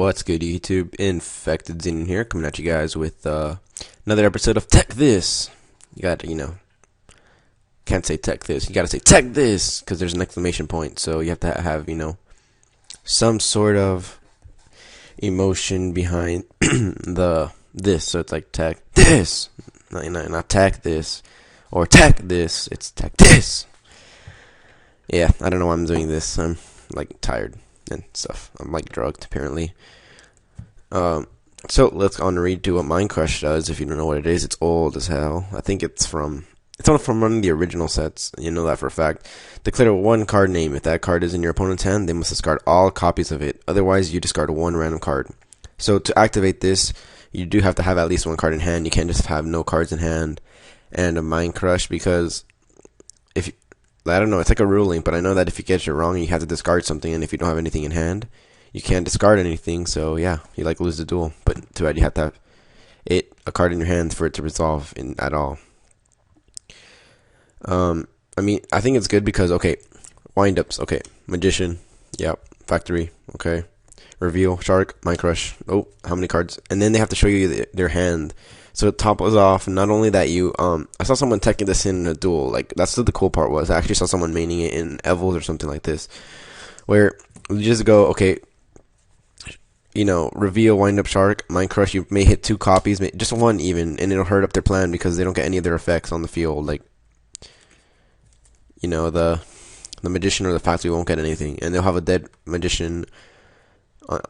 What's good, YouTube? Infected Zen here, coming at you guys with another episode of Tech This. You gotta, can't say Tech This. You gotta say Tech This, because there's an exclamation point. So you have to have, some sort of emotion behind the this. So it's like Tech This, not Tech This, or Tech This. It's Tech This. Yeah, I don't know why I'm doing this. I'm tired and stuff. I'm drugged apparently. So let's on read to what Minecraft does. If you don't know what it is, it's old as hell. I think it's from one of the original sets. You know that for a fact. Declare one card name. If that card is in your opponent's hand, they must discard all copies of it. Otherwise, you discard one random card. So to activate this, you do have to have at least one card in hand. You can't just have no cards in hand and a Minecraft, because I don't know, it's like a ruling, but I know that if you get it wrong, you have to discard something, and if you don't have anything in hand, you can't discard anything, so yeah, you lose the duel. But too bad you have to have a card in your hand for it to resolve at all. I mean, I think it's good because, okay, wind-ups, okay, Magician, yep, Factory, okay, Reveal, Shark, Minecrush, oh, how many cards? And then they have to show you their hand. So it topples off. Not only that, I saw someone teching this in a duel. That's what the cool part was. I actually saw someone maining it in Evils or something like this, where you just go, okay, Reveal, Wind Up, Shark, Minecrush. You may hit two copies, just one even, and it'll hurt up their plan because they don't get any of their effects on the field. The Magician or the Factory won't get anything, and they'll have a dead Magician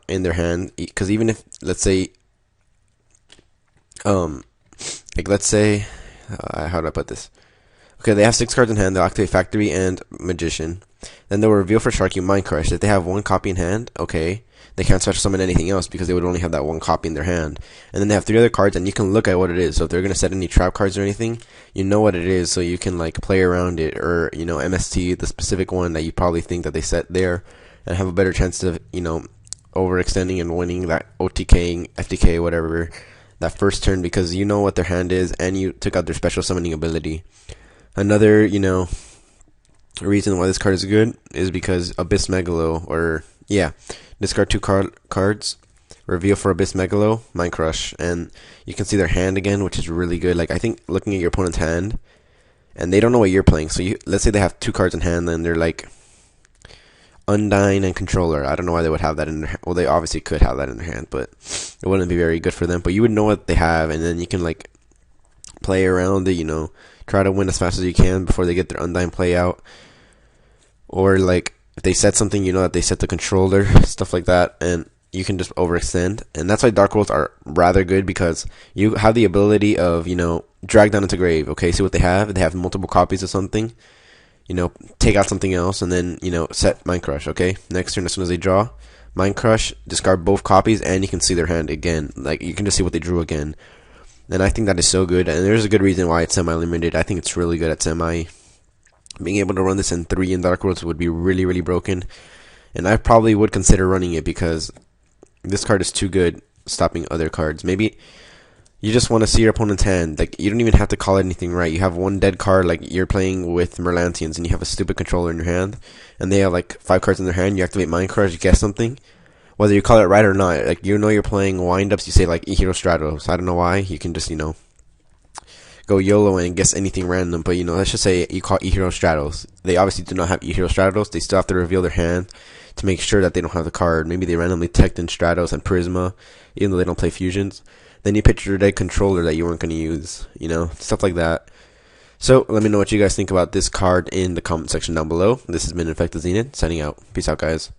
in their hand. Because even if, let's say, let's say, how do I put this? Okay, they have 6 cards in hand. They'll activate Factory and Magician. Then they'll reveal for Sharky Minecrush. If they have one copy in hand, okay, they can't special summon anything else because they would only have that one copy in their hand. And then they have 3 other cards, and you can look at what it is. So if they're gonna set any trap cards or anything, you know what it is, so you can play around it, or MST the specific one that you probably think that they set there, and have a better chance of overextending and winning that OTK, FTK, whatever, that first turn, because you know what their hand is and you took out their special summoning ability. Another, reason why this card is good is because Abyss Megalo, discard 2 cards, reveal for Abyss Megalo, Minecrush, and you can see their hand again, which is really good. I think looking at your opponent's hand, and they don't know what you're playing, so let's say they have 2 cards in hand, then they're Undyne and Controller. I don't know why they would have that in their hand. Well, they obviously could have that in their hand, but it wouldn't be very good for them. But you would know what they have, and then you can play around it, try to win as fast as you can before they get their Undyne play out. Or if they set something, that they set the Controller, stuff like that, and you can just overextend. And that's why Dark Rolls are rather good, because you have the ability of, drag down into grave. Okay, see what they have? They have multiple copies of something. Take out something else, and then, set Minecrush, okay? Next turn, as soon as they draw, Minecrush, discard both copies, and you can see their hand again. You can just see what they drew again. And I think that is so good, and there's a good reason why it's semi-limited. I think it's really good at semi. Being able to run this in 3 in Dark Worlds would be really, really broken. And I probably would consider running it, because this card is too good, stopping other cards. Maybe you just want to see your opponent's hand. You don't even have to call anything right. You have one dead card, you're playing with Merlantians, and you have a stupid controller in your hand, and they have 5 cards in their hand. You activate Minecraft, you guess something, whether you call it right or not. You're playing wind-ups, you say E-Hero Stratos. I don't know why. You can just, go YOLO and guess anything random, but let's just say you call E-Hero Stratos. They obviously do not have E-Hero Stratos. They still have to reveal their hand to make sure that they don't have the card. Maybe they randomly teched in Stratos and Prisma, even though they don't play fusions. Then you picture your dead controller that you weren't going to use, stuff like that. So let me know what you guys think about this card in the comment section down below. This has been Infected Zenith, signing out. Peace out, guys.